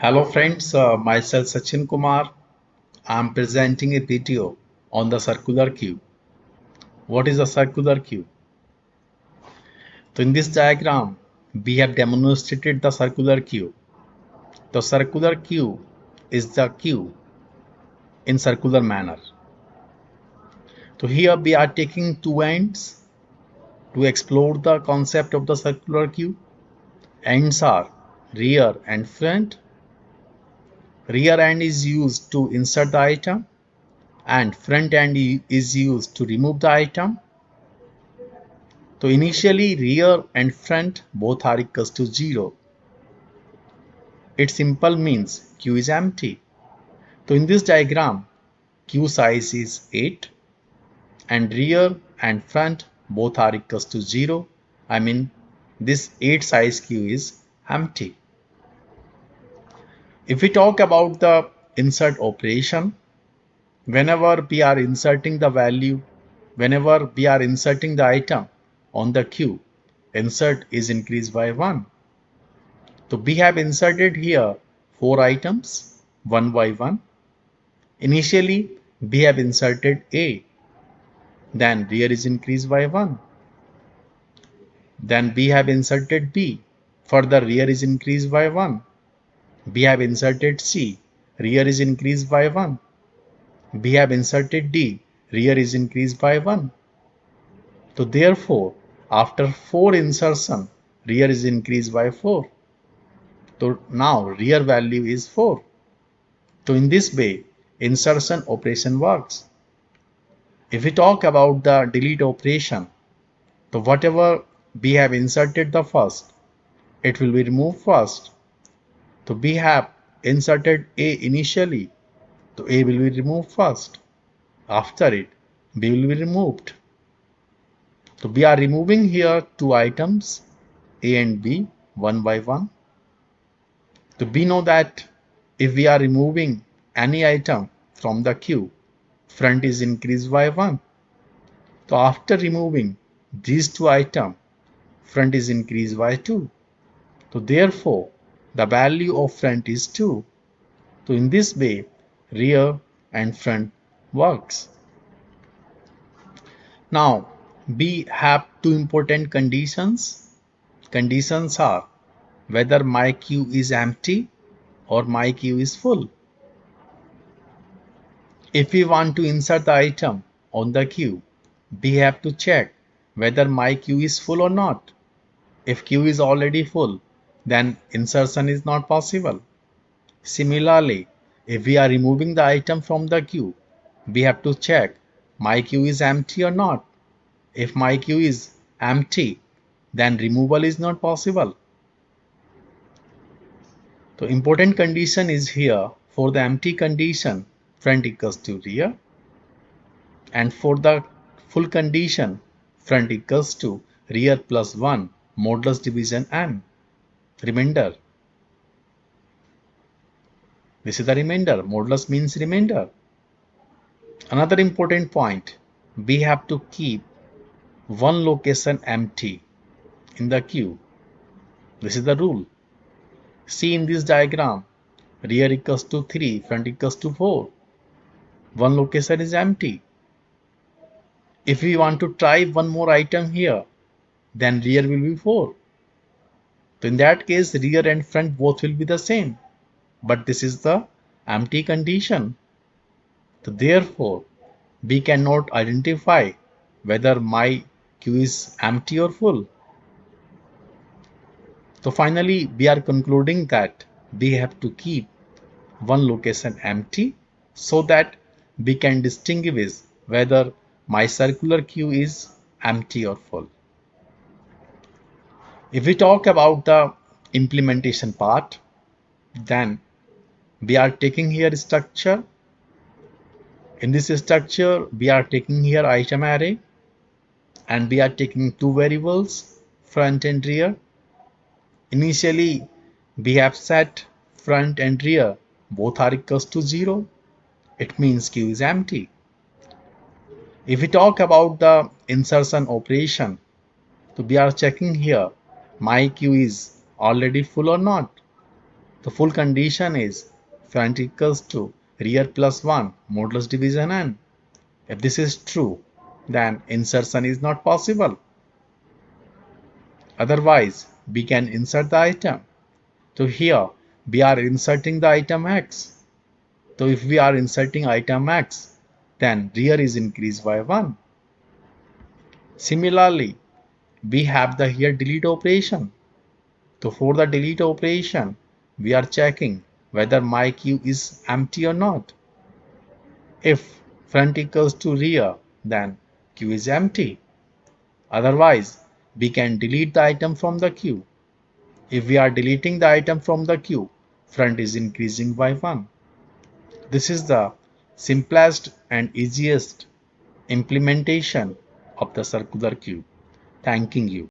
Hello friends, myself Sachin Kumar. I am presenting a video on the circular queue. What is a circular queue? So in this diagram, we have demonstrated the circular queue. The circular queue is the queue in circular manner. So here we are taking two ends to explore the concept of the circular queue. Ends are rear and front. Rear end is used to insert the item and front end is used to remove the item. So initially rear and front both are equals to 0. It simple means queue is empty. So in this diagram, queue size is 8 and rear and front both are equals to 0. I mean this 8 size queue is empty. If we talk about the insert operation, whenever we are inserting the value, whenever we are inserting the item on the queue, insert is increased by 1. So we have inserted here 4 items one by one. Initially we have inserted A, then rear is increased by 1. Then we have inserted B, further rear is increased by 1. We have inserted C, rear is increased by 1. We have inserted D, rear is increased by 1. So therefore, after 4 insertion, rear is increased by 4. So now rear value is 4. So in this way, insertion operation works. If we talk about the delete operation, so whatever we have inserted the first, it will be removed first. So we have inserted A initially, so A will be removed first. After it, B will be removed. So we are removing here two items, A and B, one by one. So we know that if we are removing any item from the queue, front is increased by 1. So after removing these two items, front is increased by 2. So therefore, the value of front is 2. So in this way, rear and front works. Now, we have two important conditions. Conditions are whether my queue is empty or my queue is full. If we want to insert the item on the queue, we have to check whether my queue is full or not. If queue is already full, then insertion is not possible. Similarly, if we are removing the item from the queue, we have to check my queue is empty or not. If my queue is empty, then removal is not possible. So important condition is here for the empty condition, front equals to rear, and for the full condition, front equals to rear plus 1 modulus division n, remainder. This is the remainder. Modulus means remainder. Another important point, we have to keep one location empty in the queue. This is the rule. See in this diagram, rear equals to 3, front equals to 4. One location is empty. If we want to try one more item here, then rear will be 4. So in that case, rear and front both will be the same. But this is the empty condition. So therefore, we cannot identify whether my queue is empty or full. So finally, we are concluding that we have to keep one location empty so that we can distinguish whether my circular queue is empty or full. If we talk about the implementation part, then we are taking here structure. In this structure, we are taking here item array and we are taking two variables, front and rear. Initially, we have set front and rear both are equals to 0. It means queue is empty. If we talk about the insertion operation, so we are checking here my queue is already full or not. The full condition is front equals to rear plus 1 modulus division n. If this is true, then insertion is not possible. Otherwise, we can insert the item. So here, we are inserting the item x. So if we are inserting item x, then rear is increased by 1. Similarly, we have the here delete operation. So for the delete operation, we are checking whether my queue is empty or not. If front equals to rear, then queue is empty. Otherwise, we can delete the item from the queue. If we are deleting the item from the queue, front is increasing by 1. This is the simplest and easiest implementation of the circular queue. Thanking you.